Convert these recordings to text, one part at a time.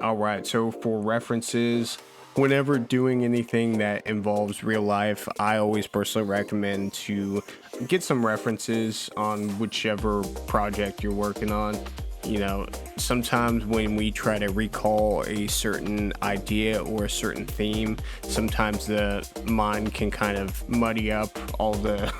All right, so for references, whenever doing anything that involves real life, I always personally recommend to get some references on whichever project you're working on. You know, sometimes when we try to recall a certain idea or a certain theme, sometimes the mind can kind of muddy up all the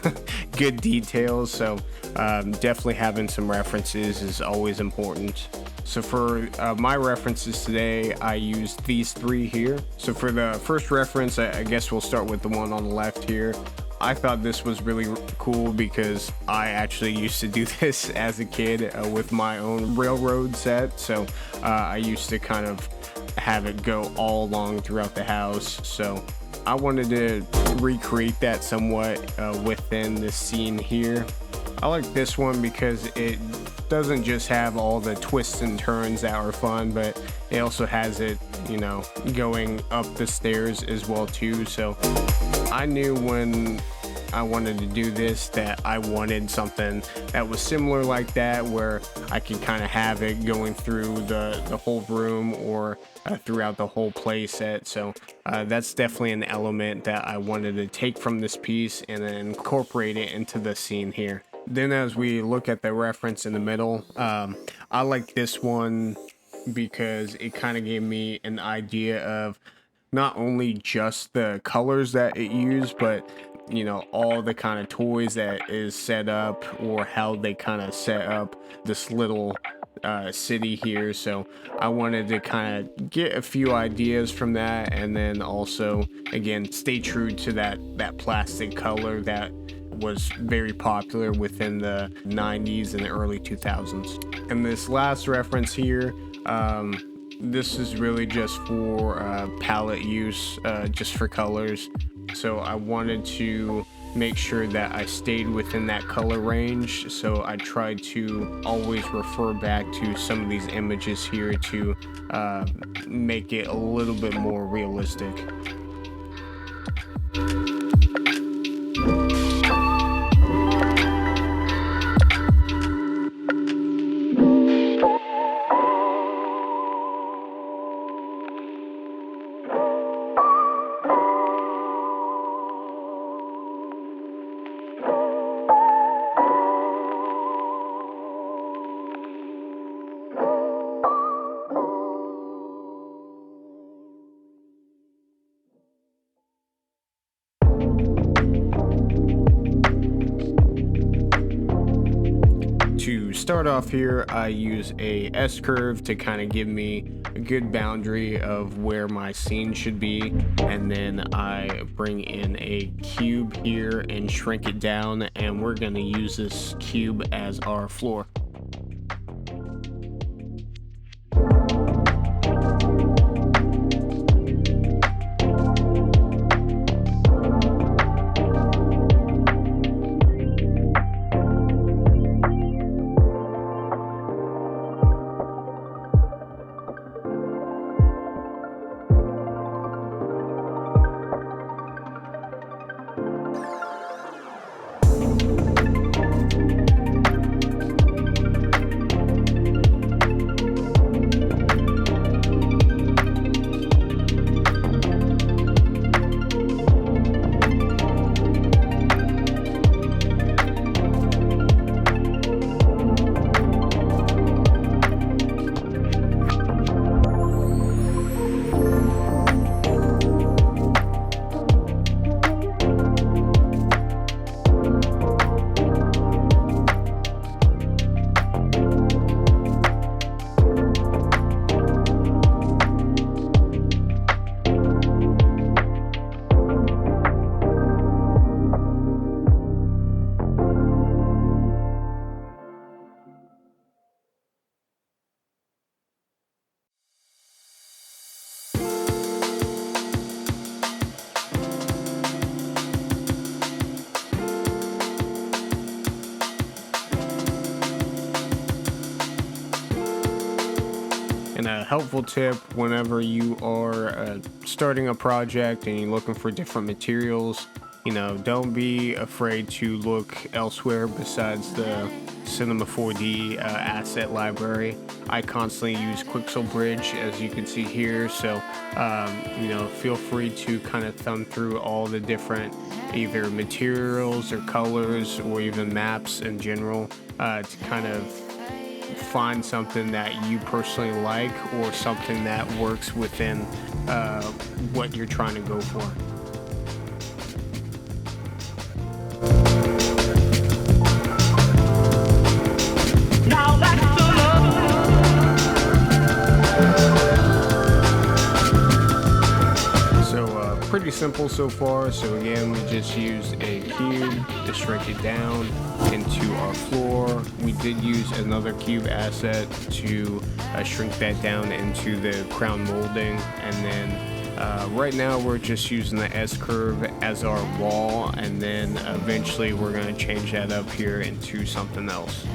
good details. So, definitely having some references is always important. So for my references today, I used these three here. So for the first reference, I guess we'll start with the one on the left here. I thought this was really cool because I actually used to do this as a kid with my own railroad set. So I used to kind of have it go all along throughout the house. So I wanted to recreate that somewhat within this scene here. I like this one because it doesn't just have all the twists and turns that are fun, but it also has it, you know, going up the stairs as well too. So I knew when I wanted to do this that I wanted something that was similar like that, where I can kind of have it going through the whole room or throughout the whole play set. So that's definitely an element that I wanted to take from this piece and then incorporate it into the scene here. Then as we look at the reference in the middle, I like this one because it kind of gave me an idea of not only just the colors that it used, but you know, all the kind of toys that is set up or how they kind of set up this little city here. So I wanted to kind of get a few ideas from that, and then also again stay true to that plastic color that was very popular within the 90s and the early 2000s. And this last reference here, this is really just for palette use, just for colors. So I wanted to make sure that I stayed within that color range. So I tried to always refer back to some of these images here to make it a little bit more realistic. To start off here, I use a S curve to kind of give me a good boundary of where my scene should be, and then I bring in a cube here and shrink it down, and we're going to use this cube as our floor. And a helpful tip whenever you are starting a project and you're looking for different materials, don't be afraid to look elsewhere besides the Cinema 4D asset library. I constantly use Quixel Bridge, as you can see here, so feel free to kind of thumb through all the different either materials or colors or even maps in general to kind of find something that you personally like or something that works within what you're trying to go for. Pretty simple so far. So again, we just used a cube to shrink it down into our floor. We did use another cube asset to shrink that down into the crown molding, and then right now we're just using the S-curve as our wall, and then eventually we're going to change that up here into something else.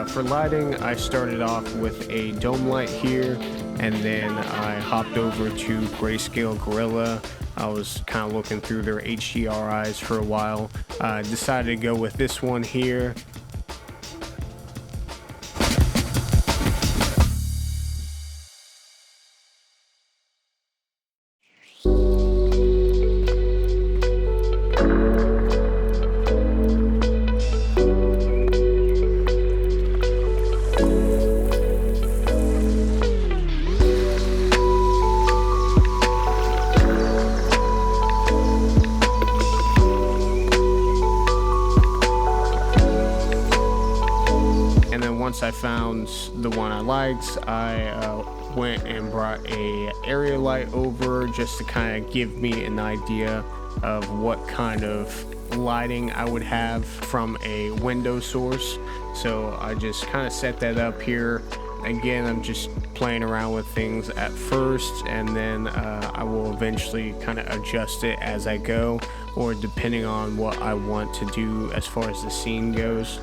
For lighting, I started off with a dome light here, and then I hopped over to Grayscale Gorilla. I was kind of looking through their HDRIs for a while. Decided to go with this one here. Once I found the one I liked, I went and brought a area light over just to kind of give me an idea of what kind of lighting I would have from a window source. So I just kind of set that up here. Again, I'm just playing around with things at first, and then I will eventually kind of adjust it as I go, or depending on what I want to do as far as the scene goes.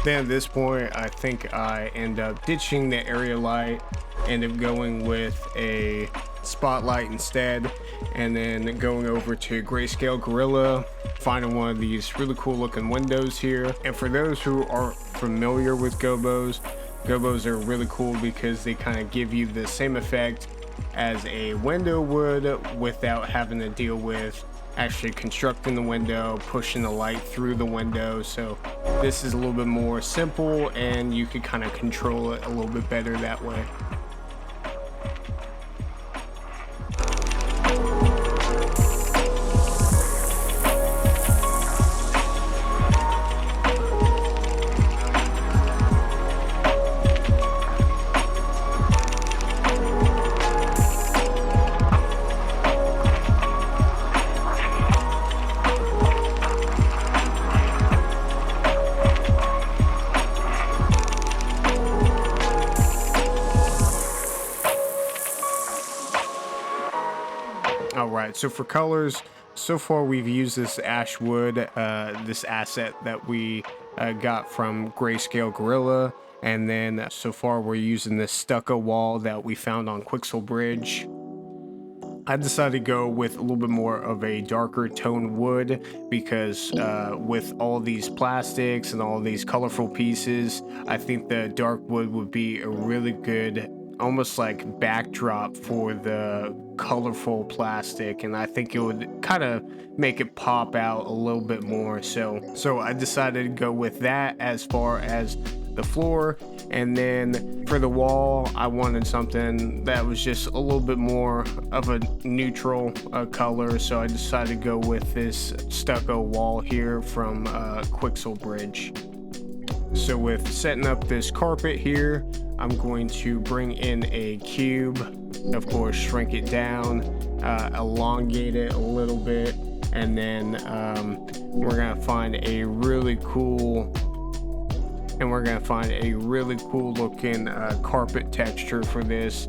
Then at this point, I think I end up ditching the area light, end up going with a spotlight instead, and then going over to Grayscale Gorilla, finding one of these really cool looking windows here. And for those who aren't familiar with gobos, gobos are really cool because they kind of give you the same effect as a window would without having to deal with actually constructing the window, pushing the light through the window. So this is a little bit more simple and you can kind of control it a little bit better that way. All right, so for colors, so far we've used this ash wood, this asset that we got from Grayscale Gorilla, and then so far we're using this stucco wall that we found on Quixel Bridge. I decided to go with a little bit more of a darker tone wood because with all these plastics and all these colorful pieces, I think the dark wood would be a really good almost like backdrop for the colorful plastic, and I think it would kind of make it pop out a little bit more. So I decided to go with that as far as the floor. And then for the wall, I wanted something that was just a little bit more of a neutral color, so I decided to go with this stucco wall here from Quixel Bridge. So with setting up this carpet here, I'm going to bring in a cube, of course shrink it down, elongate it a little bit, and then we're gonna find a really cool looking carpet texture for this.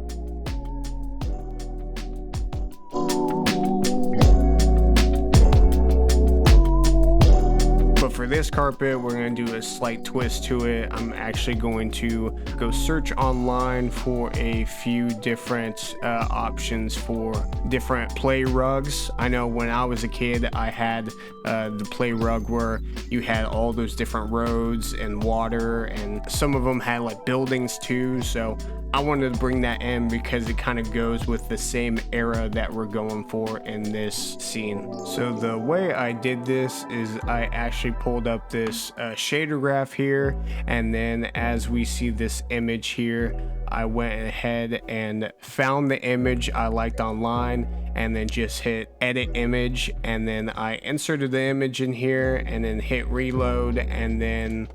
For this carpet, we're going to do a slight twist to it. I'm actually going to go search online for a few different options for different play rugs. I know when I was a kid, I had the play rug where you had all those different roads and water, and some of them had like buildings too. So I wanted to bring that in because it kind of goes with the same era that we're going for in this scene. So the way I did this is I actually pulled up this shader graph here, and then as we see this image here, I went ahead and found the image I liked online and then just hit edit image, and then I inserted the image in here and then hit reload, and then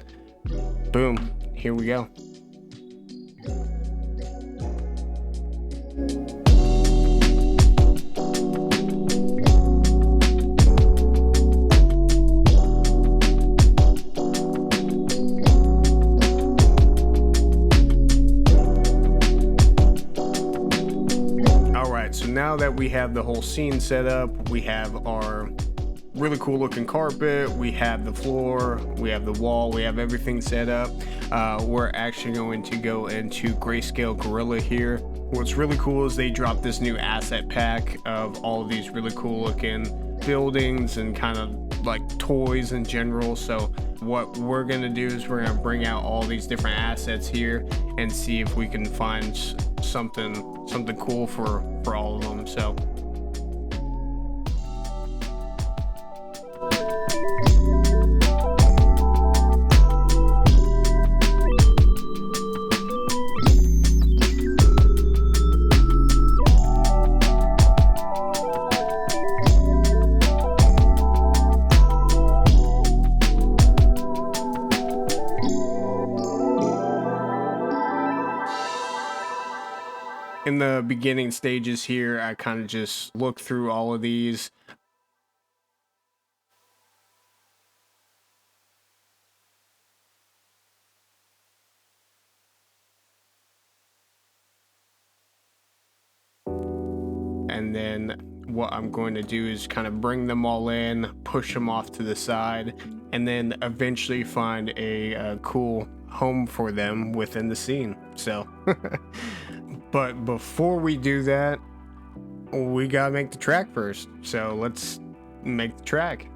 boom, here we go. So now that we have the whole scene set up, we have our really cool looking carpet, we have the floor, we have the wall, we have everything set up. We're actually going to go into Grayscale Gorilla here. What's really cool is they dropped this new asset pack of all of these really cool looking buildings and kind of like toys in general. So what we're gonna do is we're gonna bring out all these different assets here and see if we can find something cool for all of them. So in the beginning stages here, I kind of just look through all of these. And then what I'm going to do is kind of bring them all in, push them off to the side, and then eventually find a cool home for them within the scene. So, but before we do that, we gotta make the track first. So let's make the track.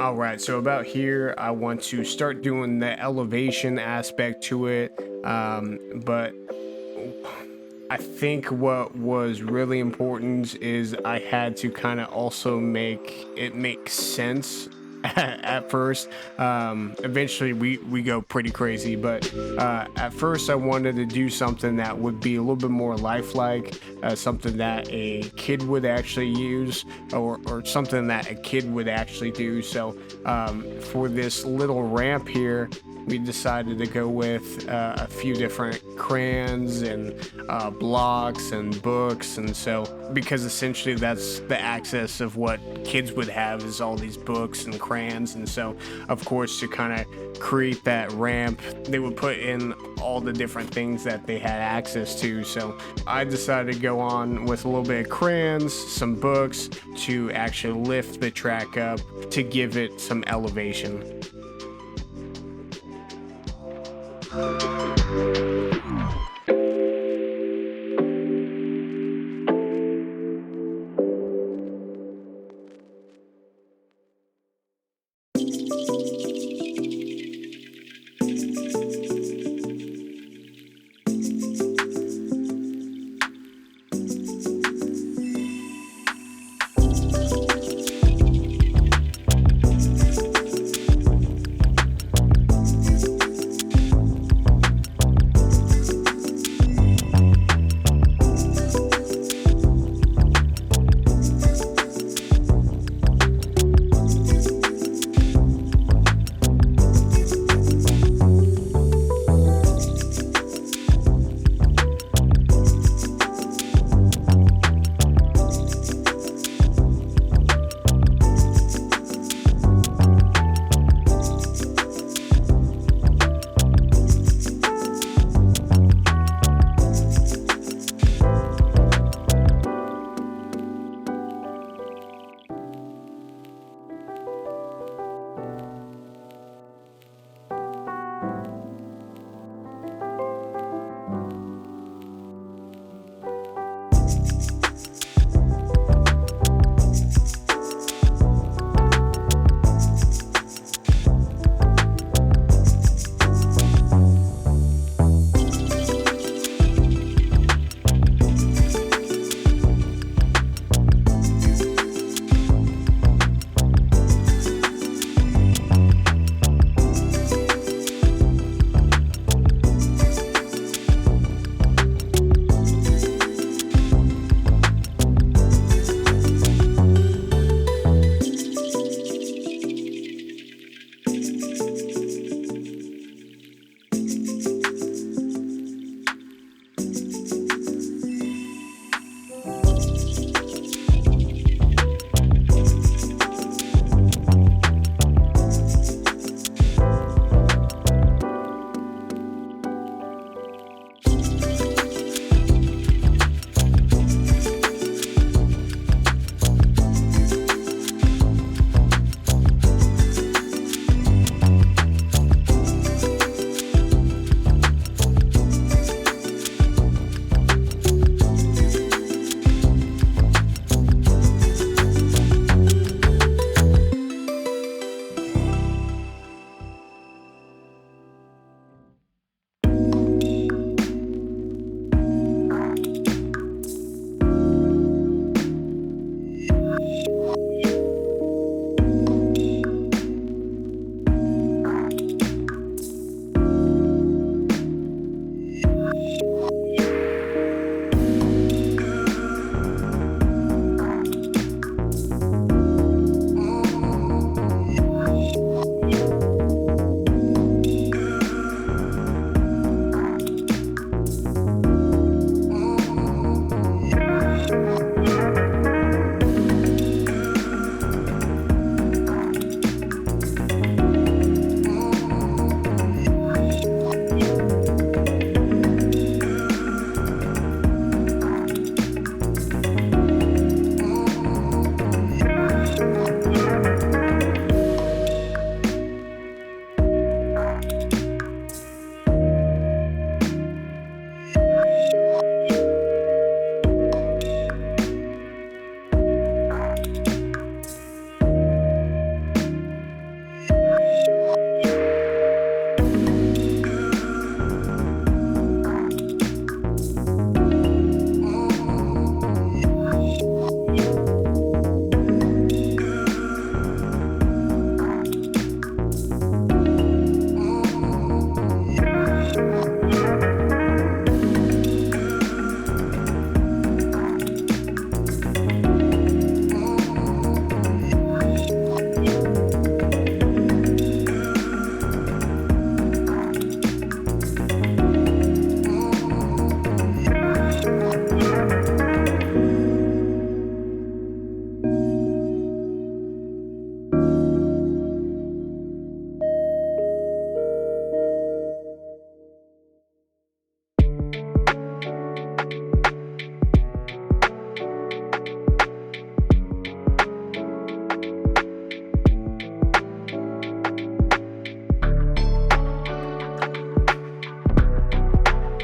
All right, so about here, I want to start doing the elevation aspect to it, but I think what was really important is I had to kind of also make it make sense at first. Eventually, we go pretty crazy, but at first, I wanted to do something that would be a little bit more lifelike, something that a kid would actually use, or something that a kid would actually do. So, for this little ramp here, we decided to go with a few different crayons and blocks and books. And so, because essentially that's the access of what kids would have, is all these books and crayons. And so, of course, to kind of create that ramp, they would put in all the different things that they had access to. So I decided to go on with a little bit of crayons, some books, to actually lift the track up to give it some elevation.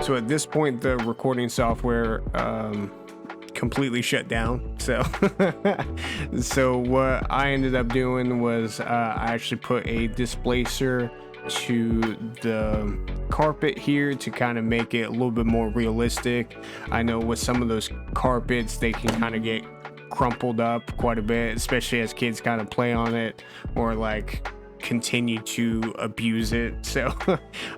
So at this point, the recording software completely shut down. So what I ended up doing was I actually put a displacer to the carpet here to kind of make it a little bit more realistic. I know with some of those carpets, they can kind of get crumpled up quite a bit, especially as kids kind of play on it or like continue to abuse it. So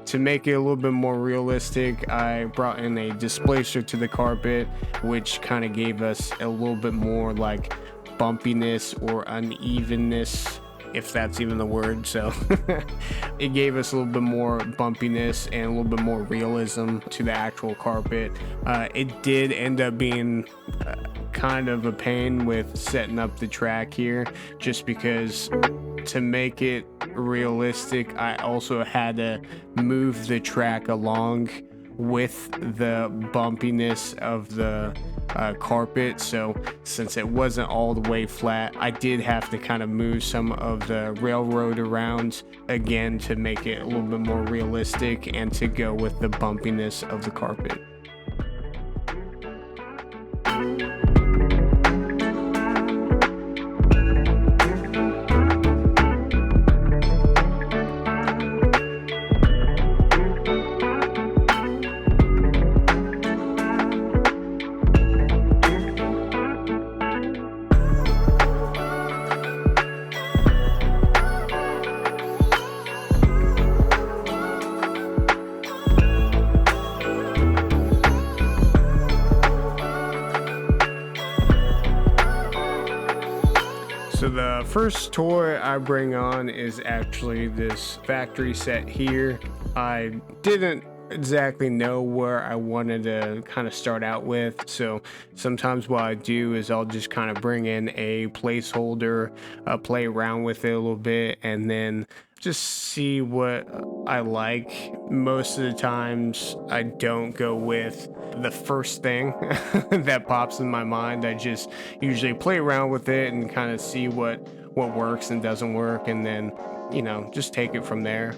to make it a little bit more realistic, I brought in a displacer to the carpet, which kind of gave us a little bit more like bumpiness or unevenness, if that's even the word. So it gave us a little bit more bumpiness and a little bit more realism to the actual carpet. It did end up being kind of a pain with setting up the track here, just because to make it realistic, I also had to move the track along with the bumpiness of the carpet. So since it wasn't all the way flat, I did have to kind of move some of the railroad around again to make it a little bit more realistic and to go with the bumpiness of the carpet. So the first toy I bring on is actually this factory set here. I didn't exactly know where I wanted to kind of start out with, so sometimes what I do is I'll just kind of bring in a placeholder, play around with it a little bit, and then just see what I like. Most of the times I don't go with the first thing that pops in my mind. I just usually play around with it and kind of see what works and doesn't work, and then, you know, just take it from there.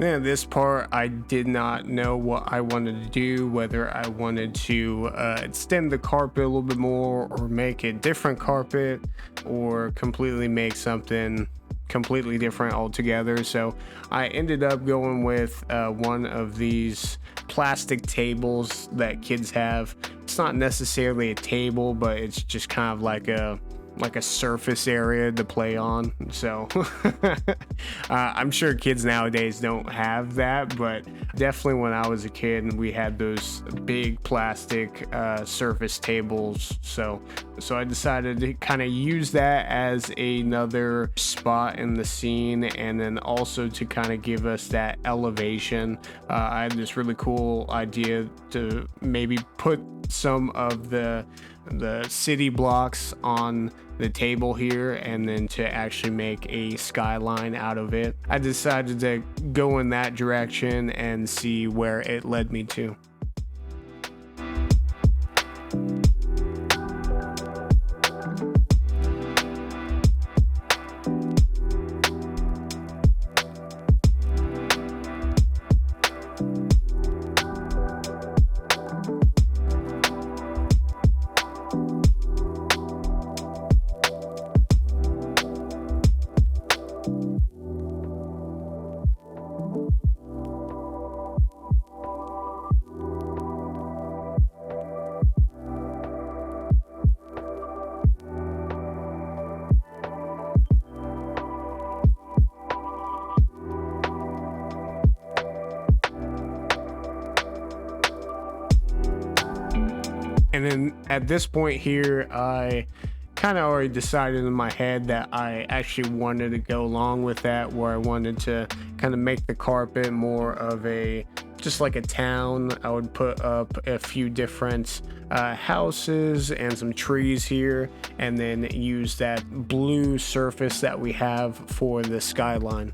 Yeah, this part I did not know what I wanted to do, whether I wanted to extend the carpet a little bit more or make a different carpet or completely make something completely different altogether. So I ended up going with one of these plastic tables that kids have. It's not necessarily a table, but it's just kind of like a surface area to play on. So I'm sure kids nowadays don't have that, but definitely when I was a kid, we had those big plastic surface tables. So I decided to kind of use that as another spot in the scene, and then also to kind of give us that elevation. I had this really cool idea to maybe put some of the city blocks on the table here, and then to actually make a skyline out of it. I decided to go in that direction and see where it led me to. And then at this point here, I kind of already decided in my head that I actually wanted to go along with that, where I wanted to kind of make the carpet more of a just like a town. I would put up a few different houses and some trees here, and then use that blue surface that we have for the skyline.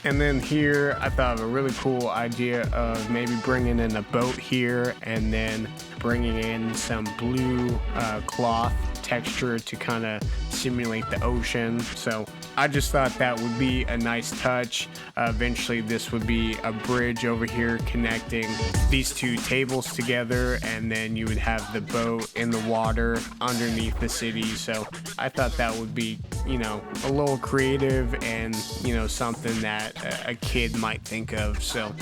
And then here, I thought of a really cool idea of maybe bringing in a boat here and then bringing in some blue cloth texture to kind of simulate the ocean. So I just thought that would be a nice touch. Eventually, this would be a bridge over here connecting these two tables together, and then you would have the boat in the water underneath the city. So I thought that would be, a little creative and, something that a kid might think of. So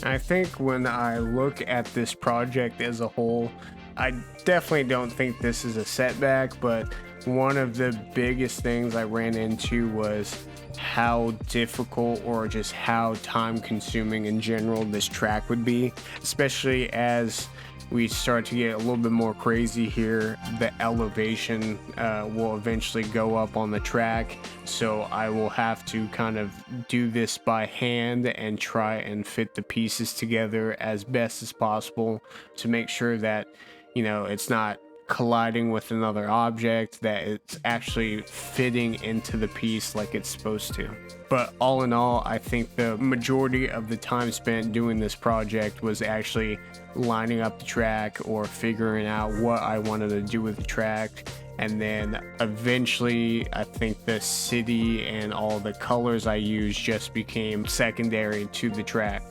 I think when I look at this project as a whole, I definitely don't think this is a setback, but one of the biggest things I ran into was how difficult or just how time consuming in general this track would be, especially as we start to get a little bit more crazy here. The elevation will eventually go up on the track, so I will have to kind of do this by hand and try and fit the pieces together as best as possible to make sure that, you know, it's not colliding with another object, that it's actually fitting into the piece like it's supposed to. But all in all, I think the majority of the time spent doing this project was actually lining up the track or figuring out what I wanted to do with the track. And then eventually, I think the city and all the colors I used just became secondary to the track.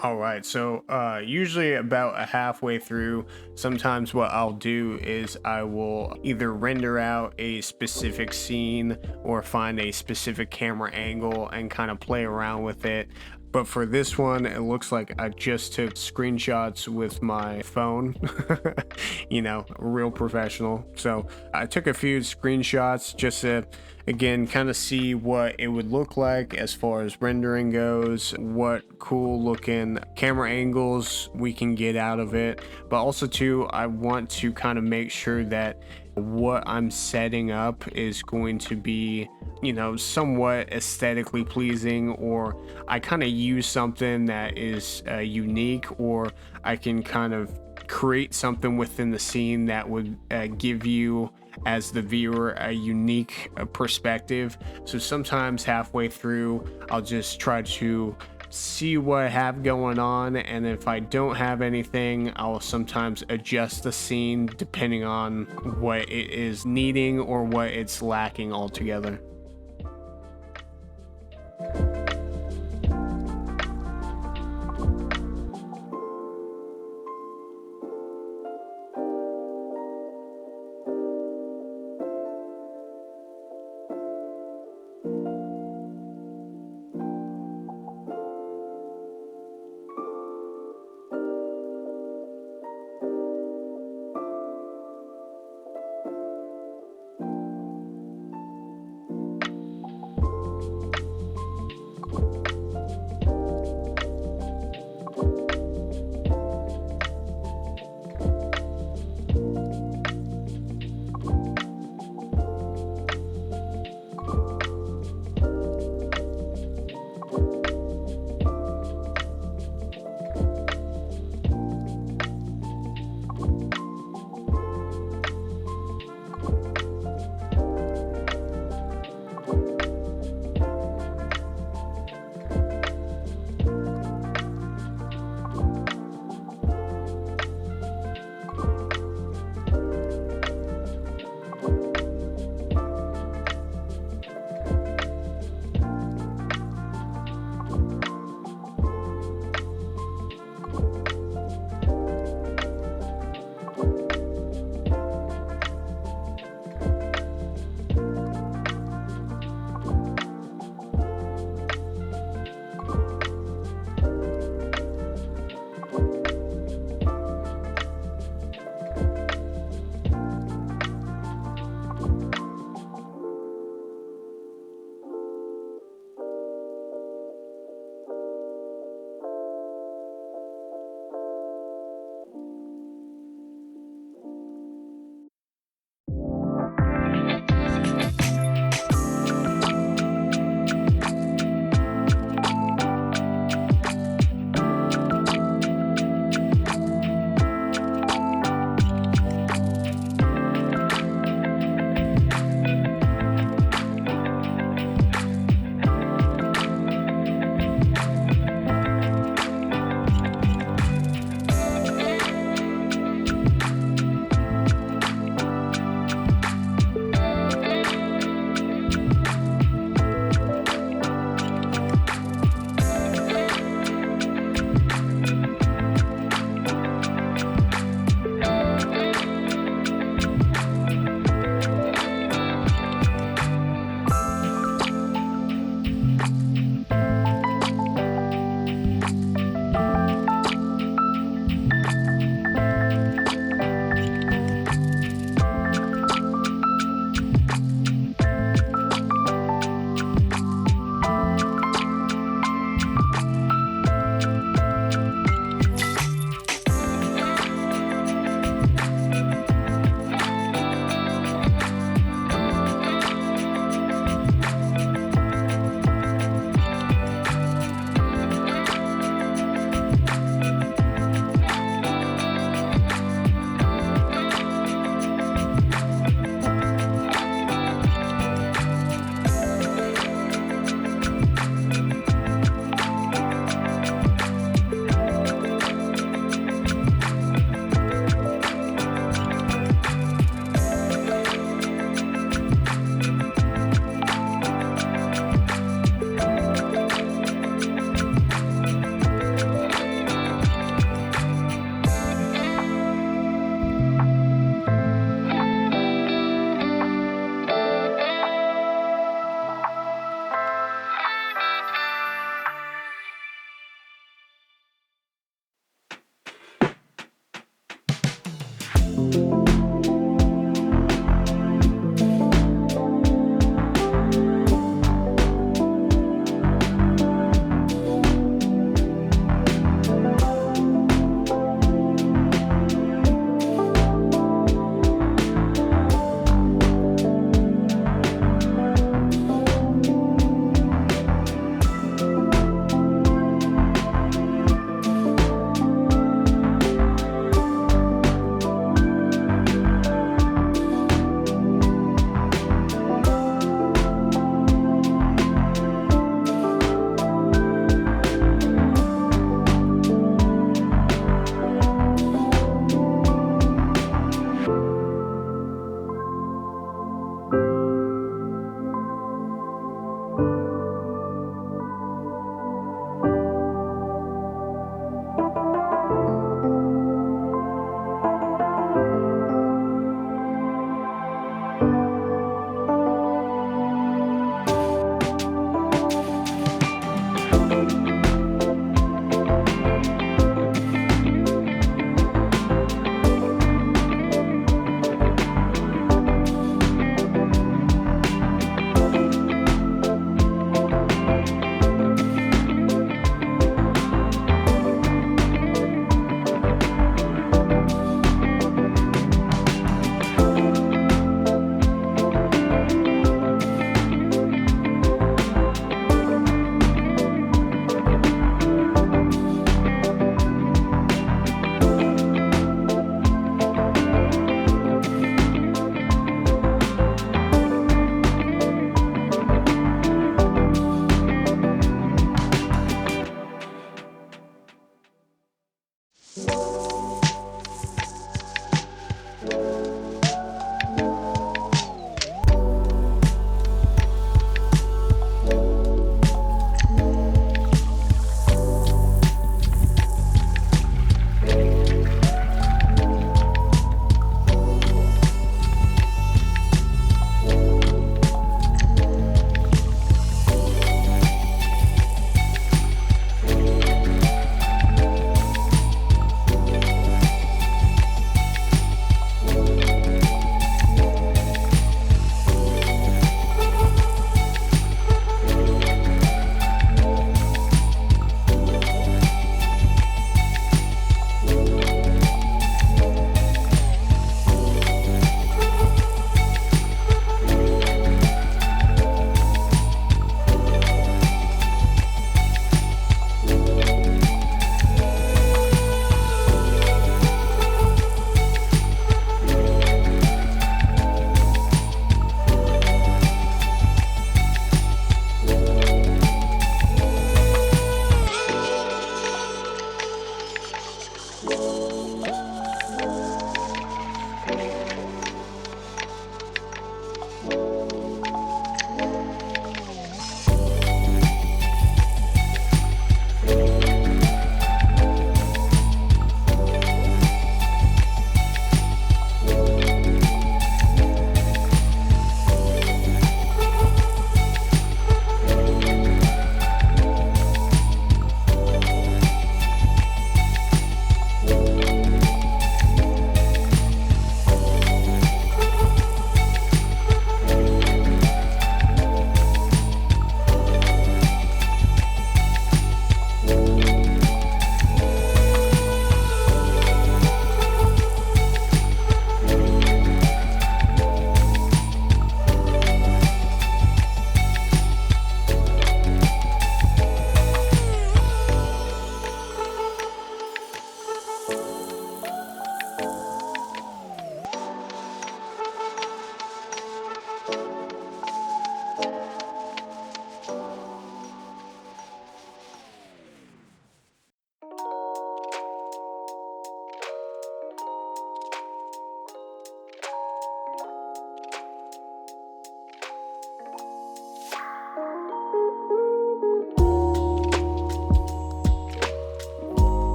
All right, so usually about a halfway through, sometimes what I'll do is I will either render out a specific scene or find a specific camera angle and kind of play around with it. But for this one, it looks like I just took screenshots with my phone, real professional. So I took a few screenshots just to, again, kind of see what it would look like as far as rendering goes, what cool looking camera angles we can get out of it. But also, too, I want to kind of make sure that what I'm setting up is going to be, somewhat aesthetically pleasing, or I kind of use something that is unique, or I can kind of create something within the scene that would give you, as the viewer, a unique perspective. So sometimes halfway through, I'll just try to see what I have going on, and if I don't have anything, I'll sometimes adjust the scene depending on what it is needing or what it's lacking altogether.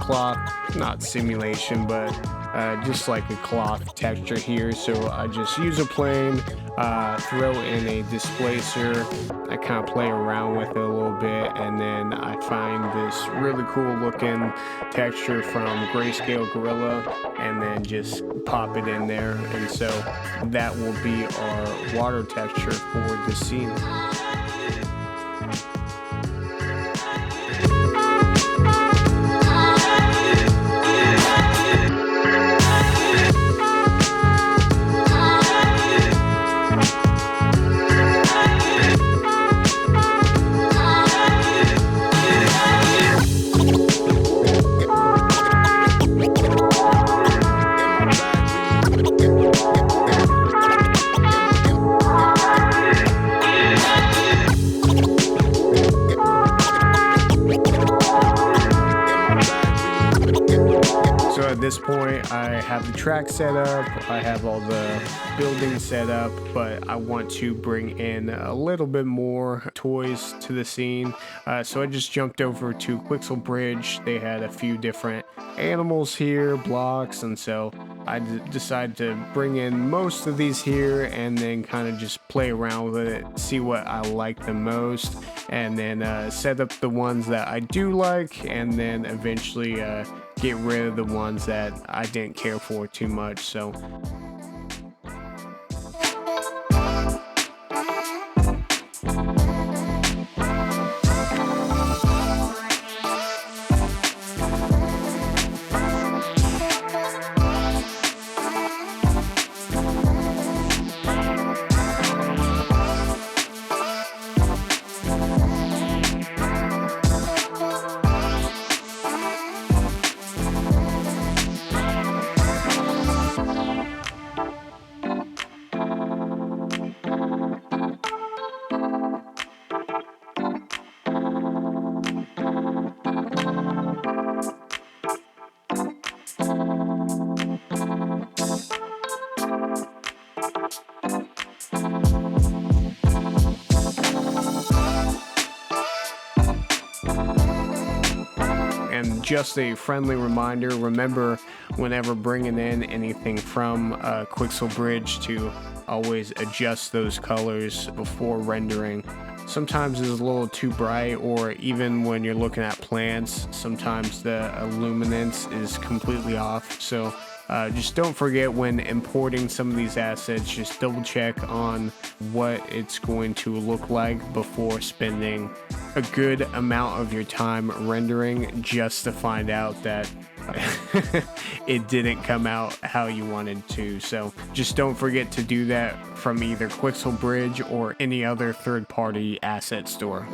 cloth, not simulation, but just like a cloth texture here. So I just use a plane, throw in a displacer, I kind of play around with it a little bit, and then I find this really cool looking texture from Grayscale Gorilla, and then just pop it in there. And so that will be our water texture for the scene. At this point, I have the track set up, I have all the buildings set up, but I want to bring in a little bit more toys to the scene. So I just jumped over to Quixel Bridge. They had a few different animals here, blocks, and so I decided to bring in most of these here and then kind of just play around with it, see what I like the most, and then set up the ones that I do like, and then eventually get rid of the ones that I didn't care for too much. So and just a friendly reminder, remember whenever bringing in anything from Quixel Bridge to always adjust those colors before rendering. Sometimes it's a little too bright, or even when you're looking at plants, sometimes the luminance is completely off. So just don't forget when importing some of these assets, just double check on what it's going to look like before spending a good amount of your time rendering, just to find out that it didn't come out how you wanted to. So just don't forget to do that from either Quixel Bridge or any other third-party asset store.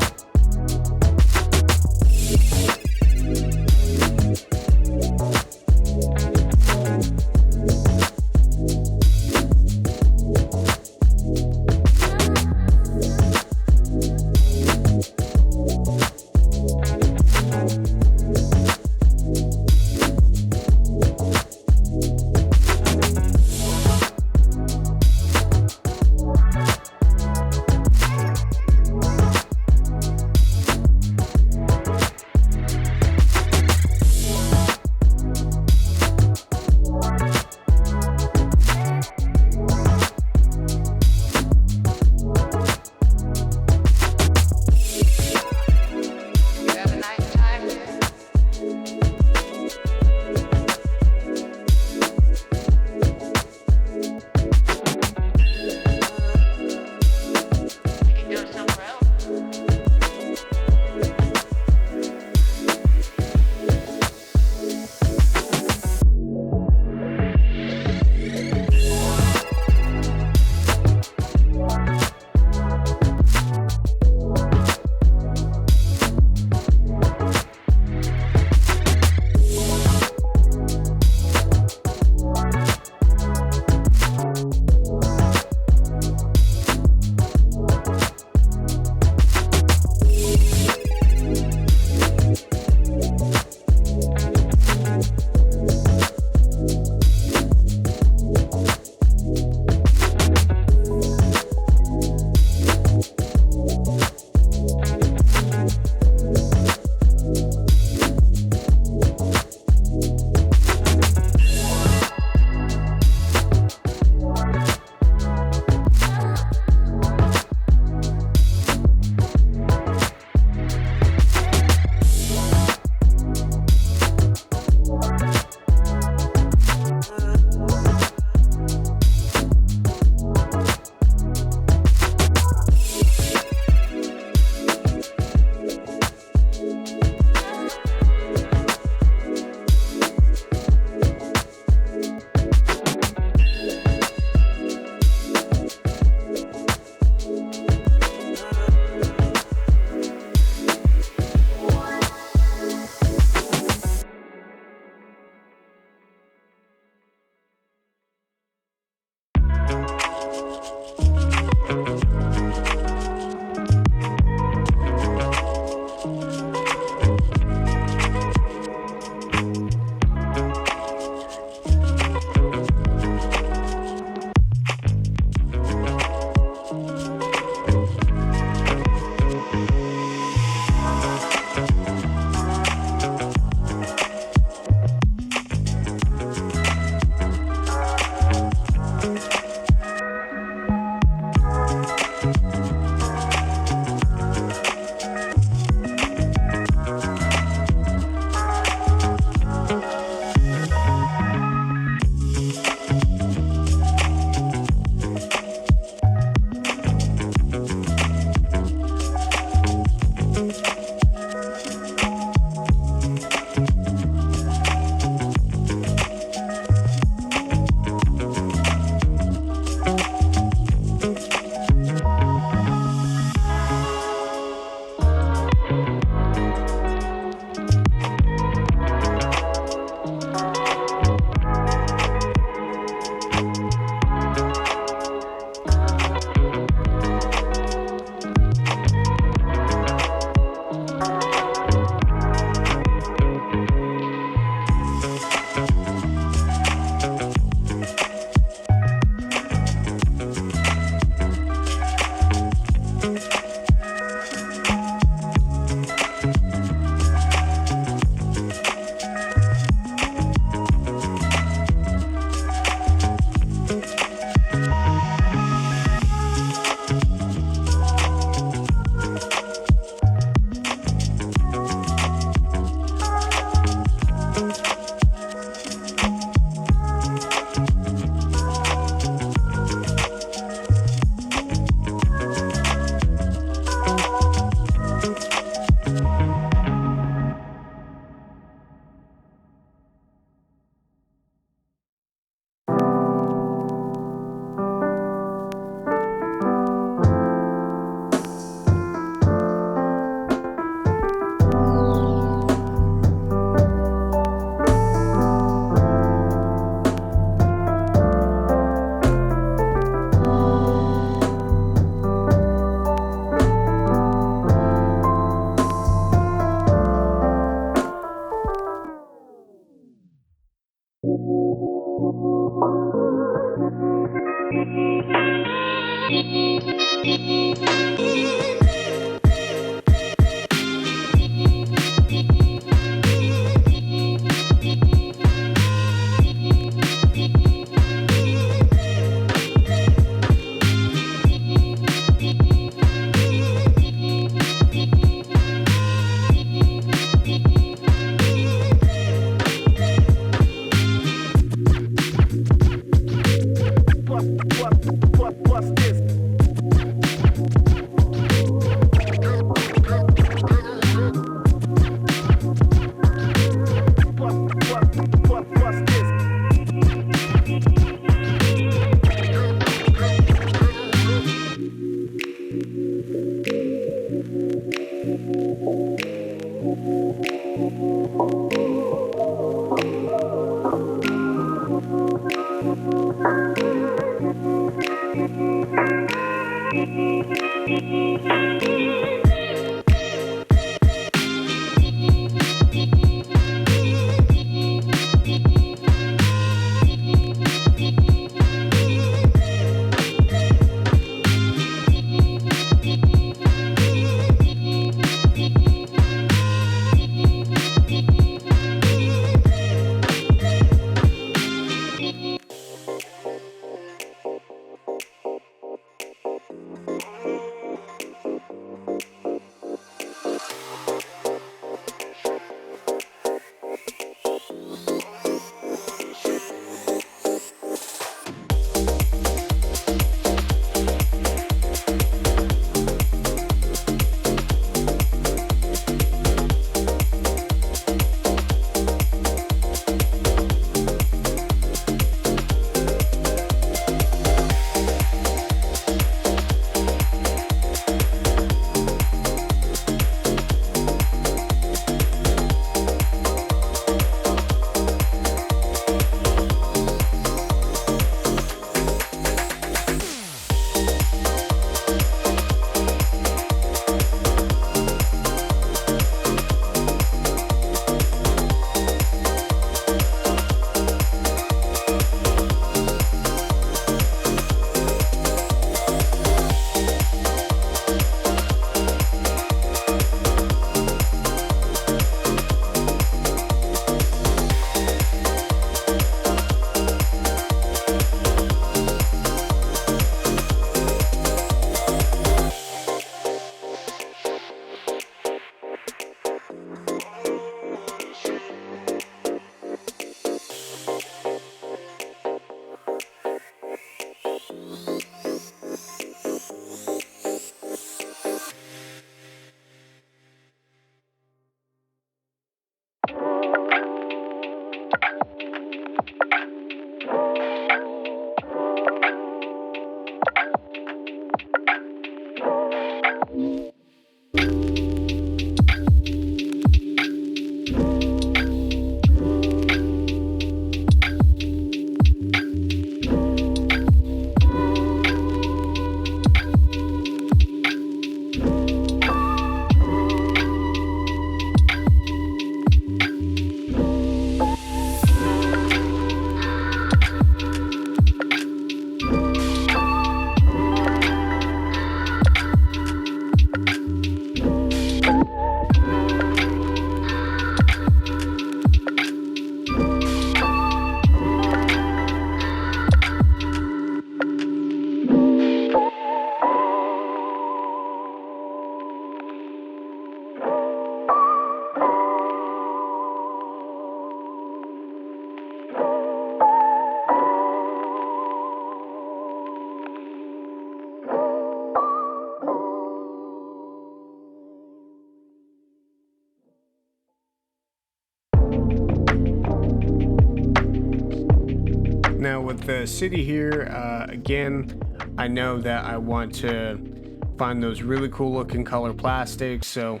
Now with the city here, again, I know that I want to find those really cool looking color plastics. So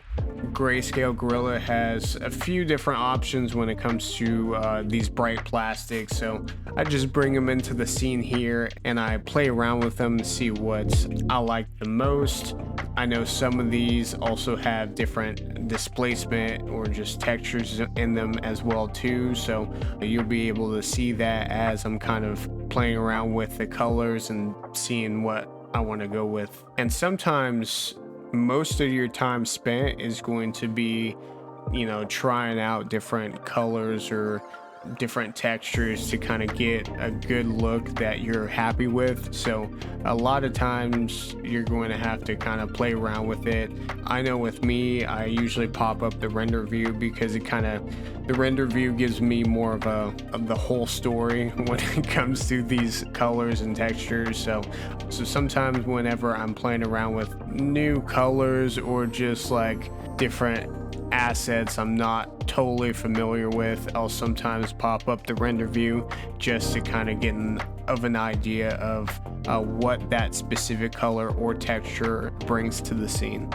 Grayscale Gorilla has a few different options when it comes to these bright plastics. So I just bring them into the scene here and I play around with them to see what I like the most. I know some of these also have different displacement or just textures in them as well too, so you'll be able to see that as I'm kind of playing around with the colors and seeing what I want to go with. And sometimes most of your time spent is going to be, trying out different colors or different textures to kind of get a good look that you're happy with. So a lot of times you're going to have to kind of play around with it. I know with me, I usually pop up the render view because the render view gives me more of the whole story when it comes to these colors and textures. So sometimes whenever I'm playing around with new colors or just like different assets I'm not totally familiar with, I'll sometimes pop up the render view just to kind of get an idea of what that specific color or texture brings to the scene.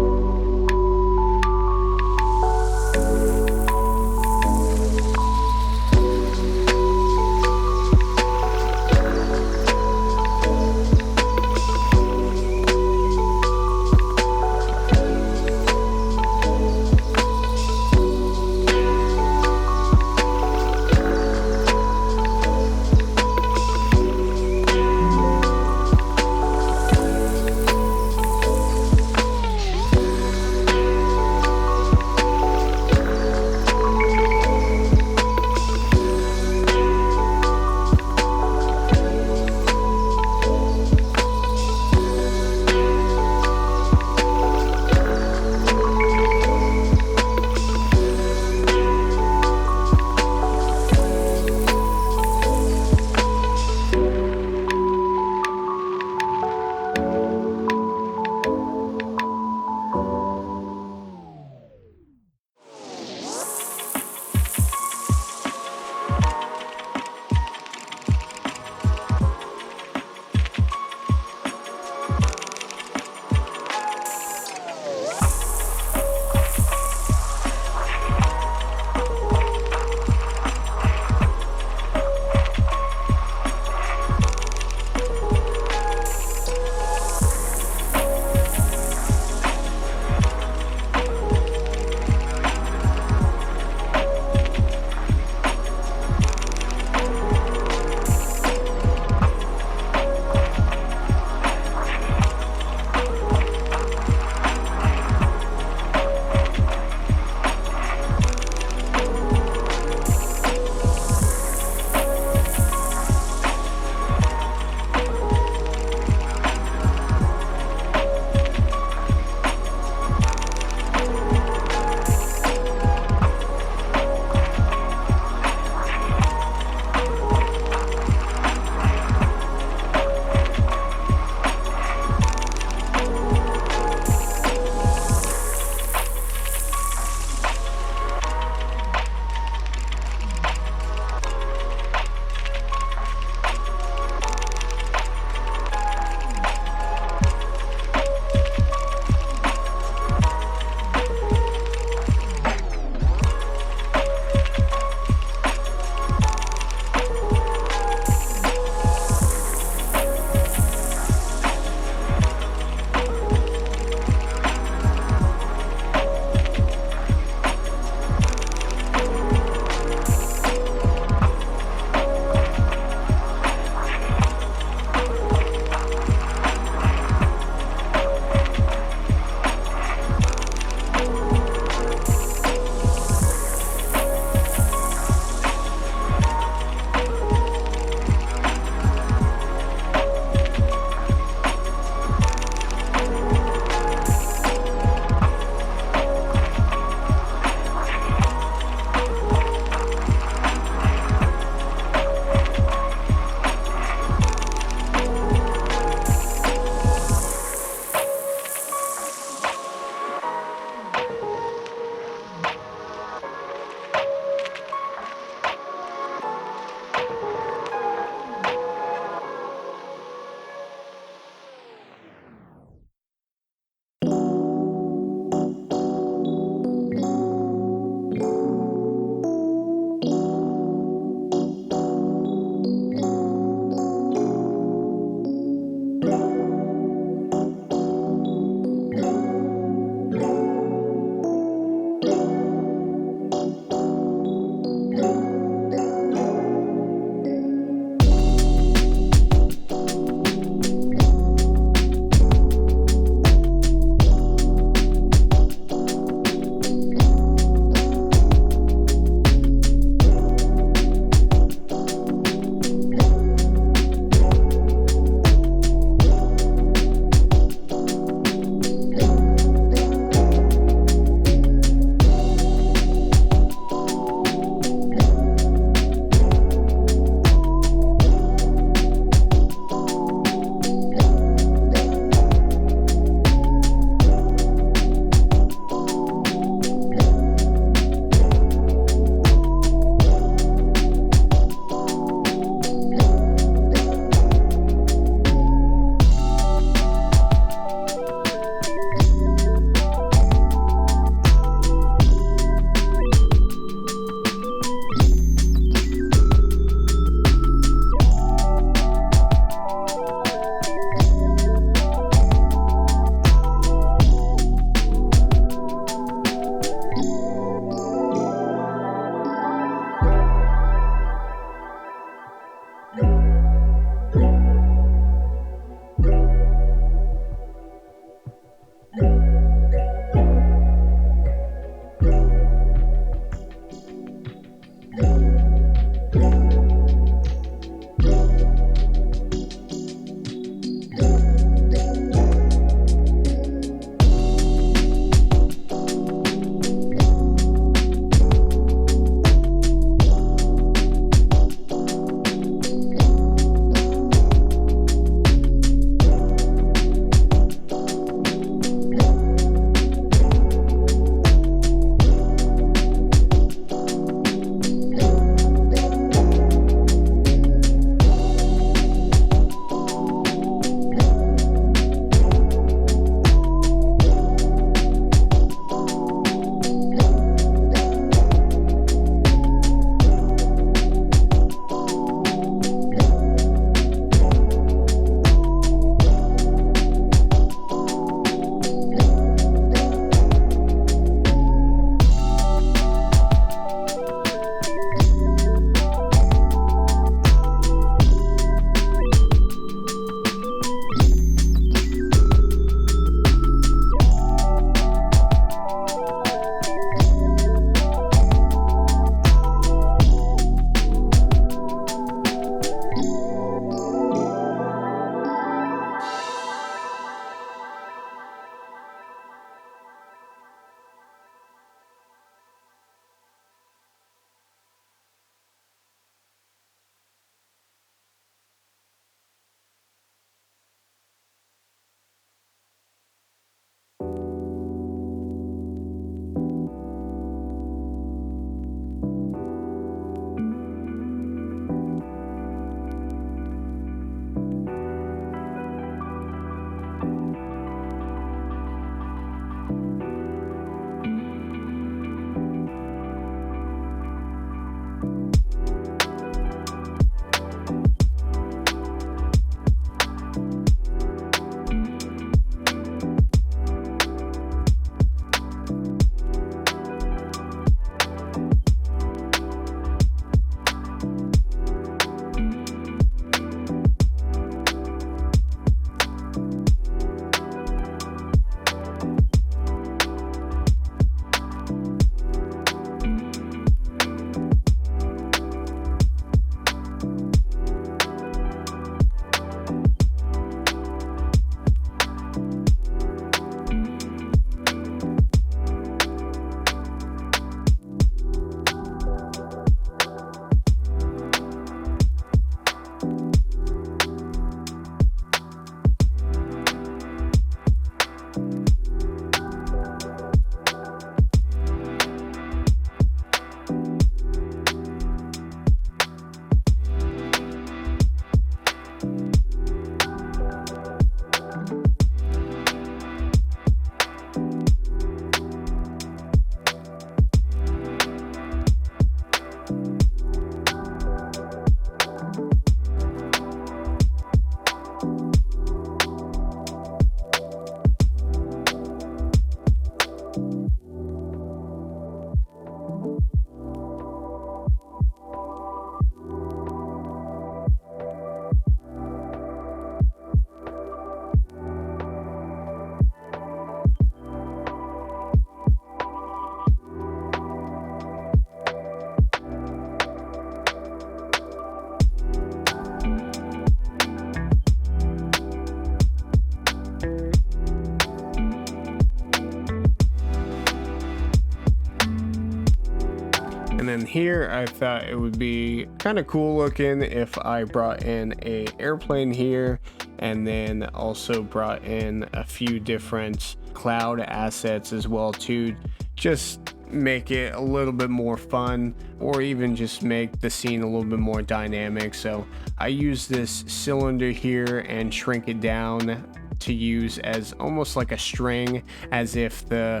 here I thought it would be kind of cool looking if I brought in a airplane here, and then also brought in a few different cloud assets as well too. Just make it a little bit more fun, or even just make the scene a little bit more dynamic. So I use this cylinder here and shrink it down to use as almost like a string, as if the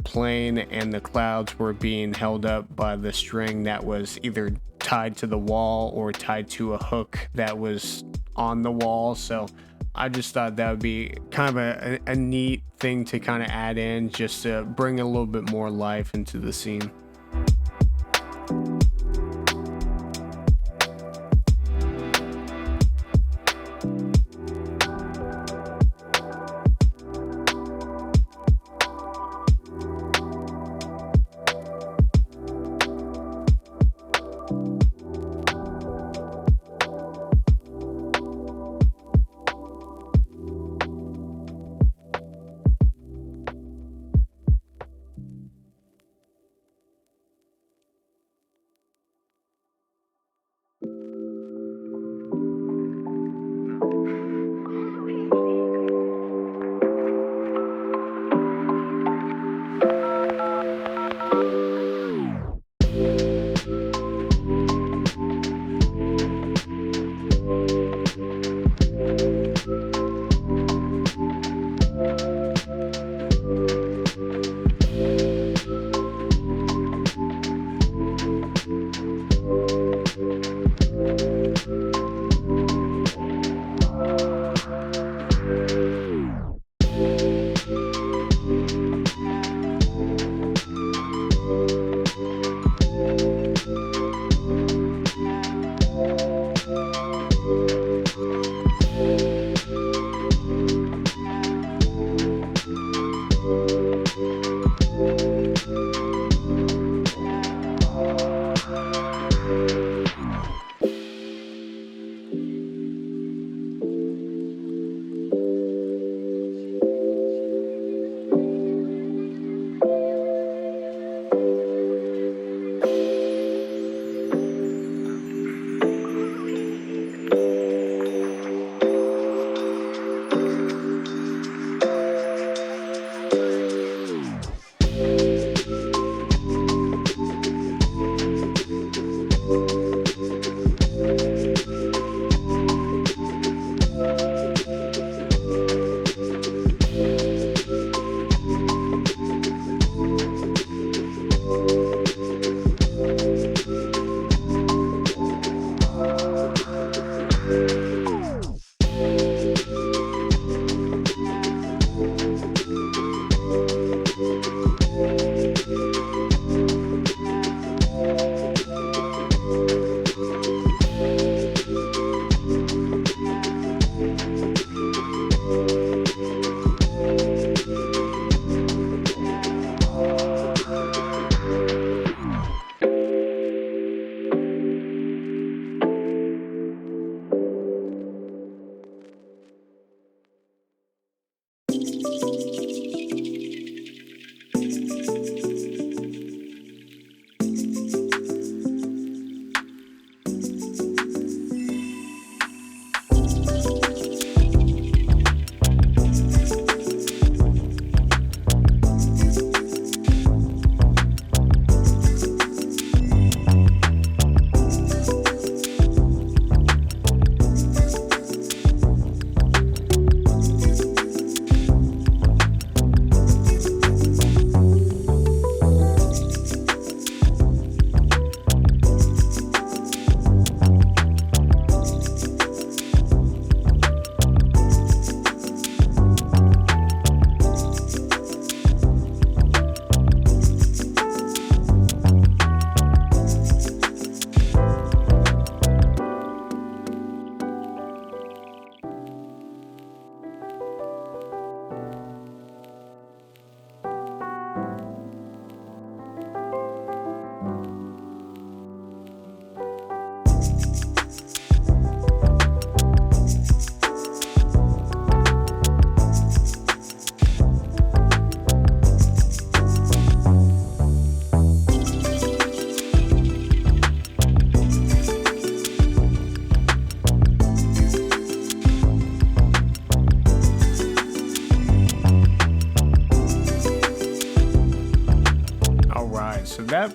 plane and the clouds were being held up by the string that was either tied to the wall or tied to a hook that was on the wall. So I just thought that would be kind of a neat thing to kind of add in, just to bring a little bit more life into the scene.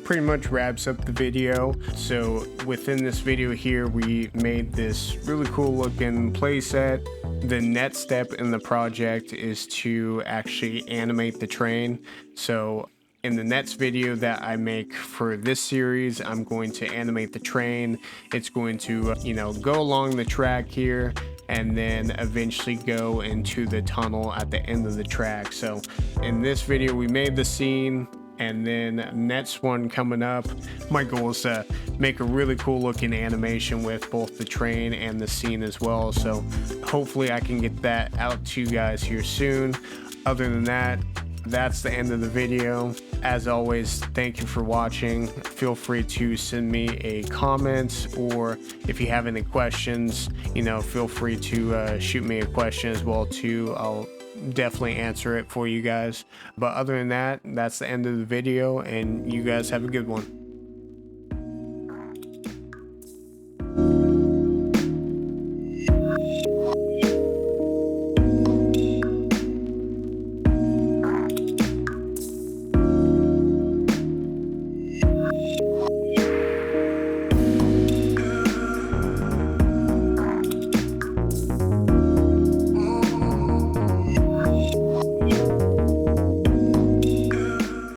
pretty much wraps up the video. So within this video here, we made this really cool looking playset. The next step in the project is to actually animate the train. So in the next video that I make for this series, I'm going to animate the train. It's going to, go along the track here and then eventually go into the tunnel at the end of the track. So in this video, we made the scene, and then next one coming up, my goal is to make a really cool looking animation with both the train and the scene as well. So hopefully I can get that out to you guys here soon. Other than that, that's the end of the video. As always, thank you for watching. Feel free to send me a comment, or if you have any questions, feel free to shoot me a question as well too. I'll definitely answer it for you guys. But other than that, that's the end of the video, and you guys have a good one.